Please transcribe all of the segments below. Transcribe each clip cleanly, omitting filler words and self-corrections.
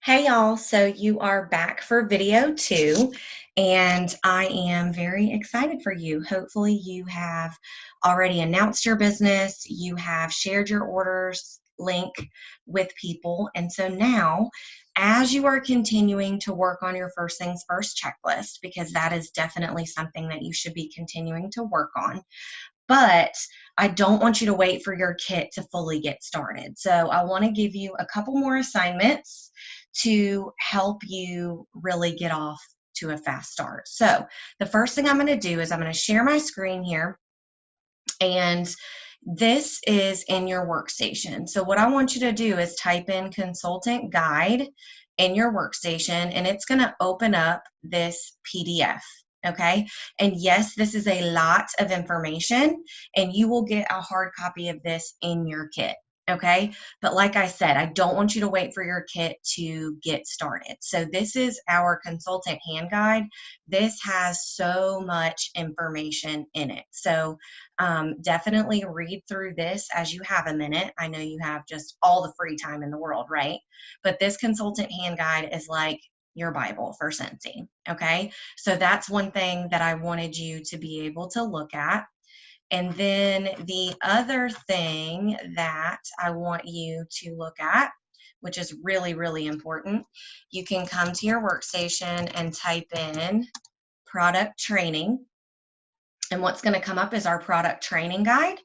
Hey y'all, so you are back for video 2, and I am very excited for you. Hopefully, you have already announced your business, you have shared your orders link with people, and so now, as you are continuing to work on your first things first checklist, because that is definitely something that you should be continuing to work on, but I don't want you to wait for your kit to fully get started. So I want to give you a couple more assignments to help you really get off to a fast start. So the first thing I'm going to do is I'm going to share my screen here, and this is in your workstation. So what I want you to do is type in consultant guide in your workstation, and it's going to open up this PDF. Okay. And yes, this is a lot of information, and you will get a hard copy of this in your kit. Okay. But like I said, I don't want you to wait for your kit to get started. So this is our consultant hand guide. This has so much information in it. So definitely read through this as you have a minute. I know you have just all the free time in the world, right? But this consultant hand guide is like your Bible for Scentsy. Okay. So that's one thing that I wanted you to be able to look at. And then the other thing that I want you to look at, which is really, really important, you can come to your workstation and type in product training. And what's going to come up is our product training guide.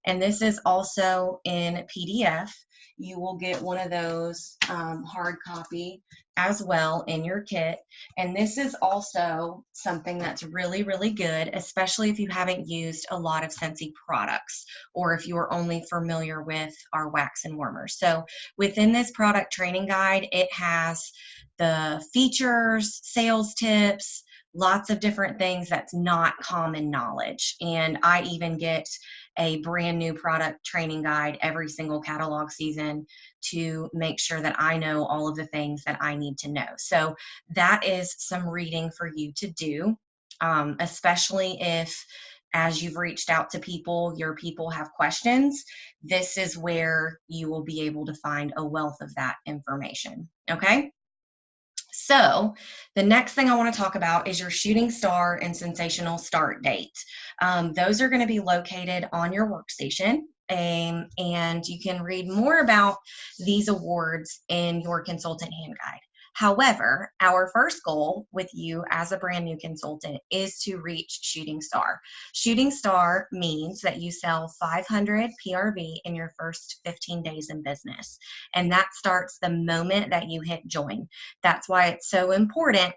And this is also in PDF. You will get one of those hard copy as well in your kit. And this is also something that's really, really good, especially if you haven't used a lot of Scentsy products or if you are only familiar with our wax and warmers. So within this product training guide, it has the features, sales tips, lots of different things that's not common knowledge. And I even get a brand new product training guide every single catalog season to make sure that I know all of the things that I need to know. So that is some reading for you to do, especially if as you've reached out to people, your people have questions. This is where you will be able to find a wealth of that information. Okay. So the next thing I want to talk about is your shooting star and sensational start date. Those are going to be located on your workstation. And you can read more about these awards in your consultant hand guide. However, our first goal with you as a brand new consultant is to reach shooting star. Shooting star means that you sell 500 PRV in your first 15 days in business. And that starts the moment that you hit join. That's why it's so important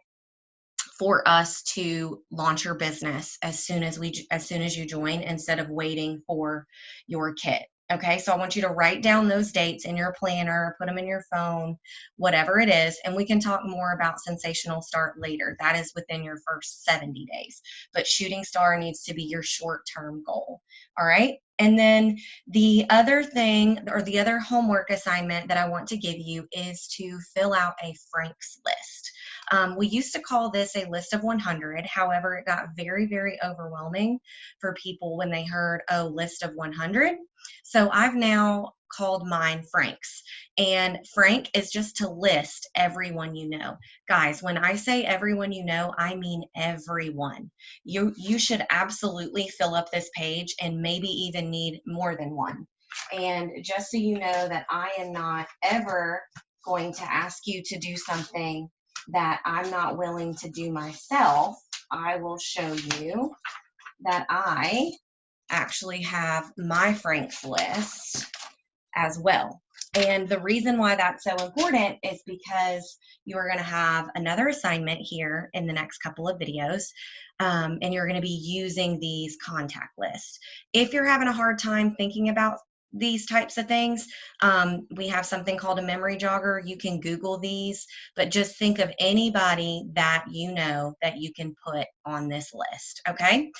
for us to launch your business as soon as you join, instead of waiting for your kit. Okay, so I want you to write down those dates in your planner, put them in your phone, whatever it is, and we can talk more about sensational start later. That is within your first 70 days. But shooting star needs to be your short-term goal. All right. And then the other thing, or the other homework assignment that I want to give you, is to fill out a Frank's list. We used to call this a list of 100. However, it got very, very overwhelming for people when they heard, oh, list of 100. So I've now called mine Frank's. And Frank is just to list everyone you know. Guys, when I say everyone you know, I mean everyone. You should absolutely fill up this page and maybe even need more than one. And just so you know that I am not ever going to ask you to do something that I'm not willing to do myself, I will show you that I actually have my Frank's list as well. And the reason why that's so important is because you are going to have another assignment here in the next couple of videos, and you're going to be using these contact lists. If you're having a hard time thinking about these types of things, we have something called a memory jogger. You can Google these, but just think of anybody that you know that you can put on this list. Okay.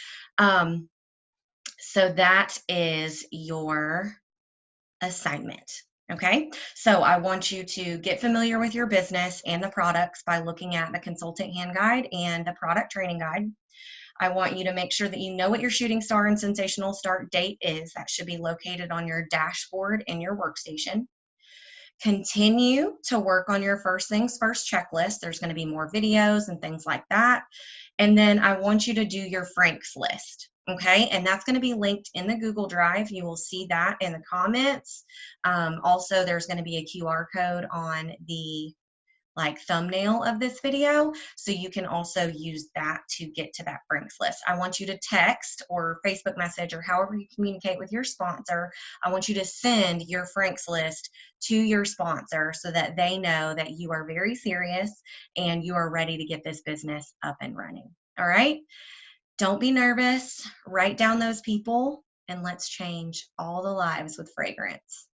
So that is your assignment. Okay, so I want you to get familiar with your business and the products by looking at the consultant hand guide and the product training guide. I want you to make sure that you know what your shooting star and sensational start date is. That should be located on your dashboard in your workstation. Continue to work on your first things first checklist. There's going to be more videos and things like that. And then I want you to do your Franks list. Okay, and that's going to be linked in the Google Drive. You will see that in the comments. Also, there's going to be a QR code on the thumbnail of this video, so you can also use that to get to that Franks list. I want you to text or Facebook message or however you communicate with your sponsor. I want you to send your Franks list to your sponsor so that they know that you are very serious and you are ready to get this business up and running. All right? Don't be nervous. Write down those people and let's change all the lives with fragrance.